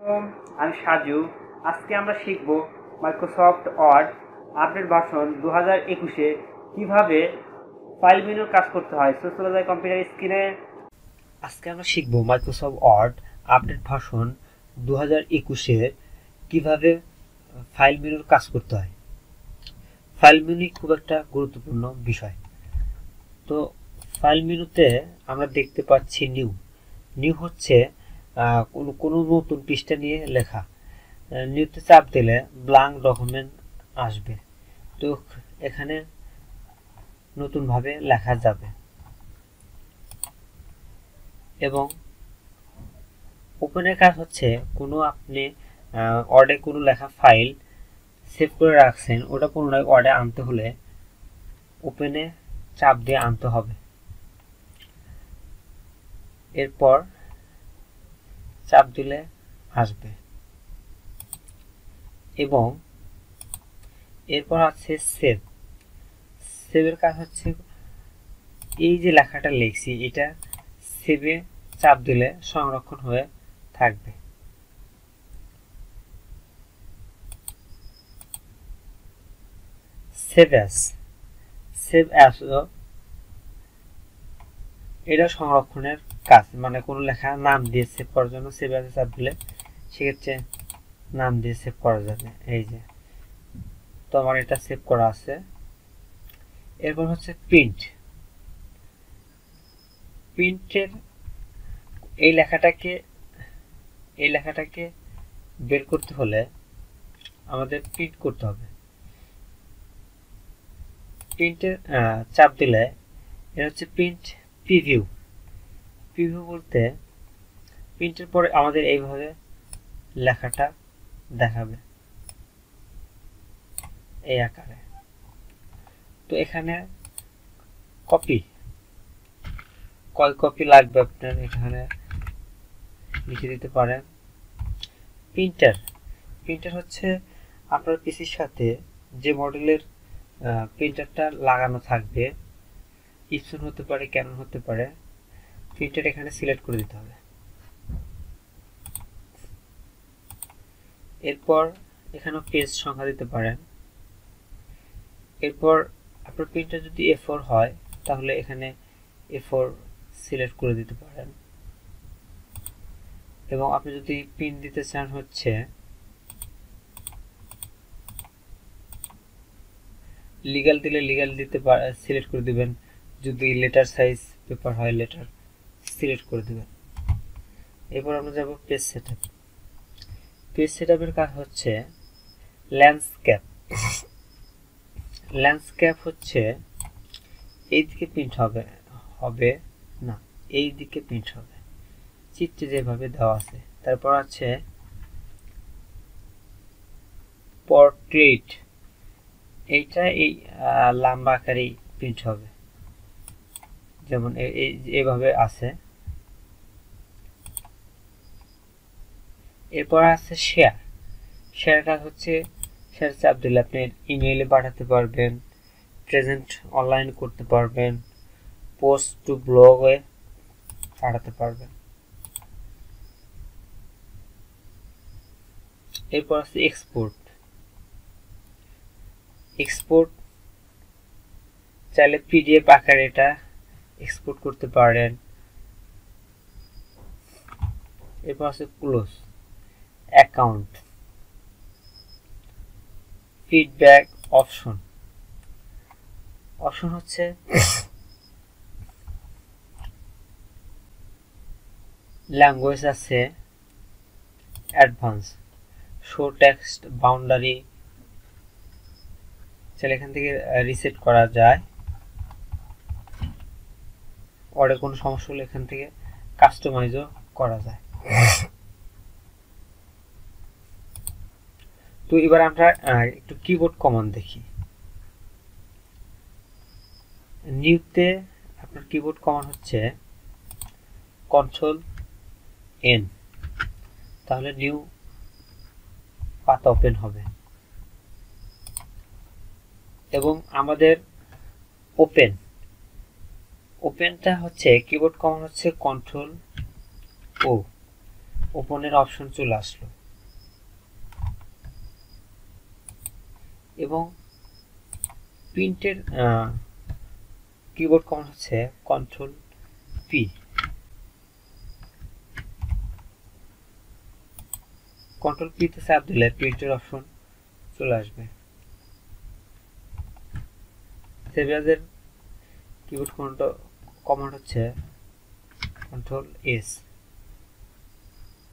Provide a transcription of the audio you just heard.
আমি সাজু। আজকে আমরা শিখব মাইক্রোসফট ওয়ার্ড আপডেট ভার্সন 2021-এ কিভাবে ফাইল মেনুর কাজ করতে হয়। সো চলে যায় কম্পিউটার স্ক্রিনে। আজকে আমরা শিখব মাইক্রোসফট ওয়ার্ড আপডেট ভার্সন 2021-এ কিভাবে ফাইল মেনুর কাজ করতে হয়। ফাইল মেনু খুব একটা গুরুত্বপূর্ণ বিষয়। তো ফাইল মেনুতে আমরা দেখতে পাচ্ছি নিউ হচ্ছে কোনো নতুন পৃষ্ঠা নিয়ে লেখা। নিউতে চাপ দিলে ব্ল্যাঙ্ক ডকুমেন্ট আসবে, তো এখানে নতুনভাবে লেখা যাবে। এবং ওপেনের কাজ হচ্ছে আপনি ওয়ার্ডে কোনো লেখা ফাইল সেভ করে রাখছেন, ওটা পুনরায় ওয়ার্ডে আনতে হলে ওপেনে চাপ দিয়ে আনতে হবে। এরপর চাপ দিলে আসবে। এবং এরপর আছে সেভের কাজ হচ্ছে এই যে লেখাটা লিখছি এটা সেভে চাপ দিলে সংরক্ষণ হয়ে থাকবে। সেভ অ্যাজ এটা সংরক্ষণের কাজ, মানে কোনো লেখা নাম দিয়ে সেভ করার জন্য সেভ অ্যাজে চাপ দিলে সেক্ষেত্রে নাম দিয়ে সেভ করা যাবে। এই যে তো আমার এটা সেভ করা আছে। এরপর হচ্ছে প্রিন্টের এই লেখাটাকে বের করতে হলে আমাদের প্রিন্ট করতে হবে। প্রিন্টের চাপ দিলে এটা হচ্ছে প্রিন্ট প্রিভিউ বলতে প্রিন্টের পরে আমাদের এইভাবে লেখাটা দেখাবে এই আকারে। তো এখানে কয় কপি লাগবে আপনার এখানে লিখে দিতে পারেন। প্রিন্টার হচ্ছে আপনার পিসির সাথে যে মডেলের প্রিন্টারটা লাগানো থাকবে, ইপসন হতে পারে, ক্যানন হতে পারে, প্রিন্টার এখানে সিলেক্ট করে দিতে হবে। এরপর এখানে পেজ সংখ্যা দিতে পারেন। এরপর আপনার প্রিন্টার যদি A4 হয় তাহলে এখানে A4 সিলেক্ট করে দিতে পারেন। এবং আপনি যদি প্রিন্ট দিতে চান হচ্ছে লিগ্যাল দিলে লিগ্যাল দিতে সিলেক্ট করে দিবেন। যদি লেটার সাইজ পেপার হয় লেটার সিলেক্ট করে দিবেন। এরপর আমরা যাব পেজ সেটআপের কাজ হচ্ছে ল্যান্ডস্কেপ হচ্ছে এই দিকে প্রিন্ট হবে না, এই দিকে প্রিন্ট হবে চিত্রে যেভাবে দেওয়া আছে। তারপর আছে পোর্ট্রেট, এইটা এই লম্বা আকারে প্রিন্ট হবে, যেমন এইভাবে আছে। এরপর আছে শেয়ার কাজ হচ্ছে শেয়ার চাপ দিলে আপনি ইমেইলে পাঠাতে পারবেন, প্রেজেন্ট অনলাইন করতে পারবেন, পোস্ট টু ব্লগে পাঠাতে পারবেন। এরপর আছে এক্সপোর্ট চাইলে পিডিএফ আকারে এটা এক্সপোর্ট করতে পারেন। এরপর আছে ক্লোজ অ্যাকাউন্ট, ফিডব্যাক অপশন হচ্ছে ল্যাঙ্গুয়েজ আছে অ্যাডভান্স, শো টেক্সট বাউন্ডারি চাইলে এখান থেকে রিসেট করা যায়। ওয়ার্ডে কোনো সমস্যা হলে এখান থেকে কাস্টমাইজও করা যায়। তো এবার আমরা একটু কিবোর্ড কমান্ড দেখি। নিউতে আপনার কিবোর্ড কমান্ড হচ্ছে Ctrl+N, তাহলে নিউ পাতা ওপেন হবে। এবং আমাদের ওপেনটা হচ্ছে কিবোর্ড কমান্ড হচ্ছে Ctrl+O, ওপেনের অপশন চলে আসলো। এবং প্রিন্টের কিবোর্ড কমান্ড হচ্ছে কন্ট্রোল পি। কন্ট্রোল পিতে চাপ দিলে প্রিন্টের অপশন চলে আসবে। সেভিয়ারের কিবোর্ড কমান্ড হচ্ছে কন্ট্রোল এস।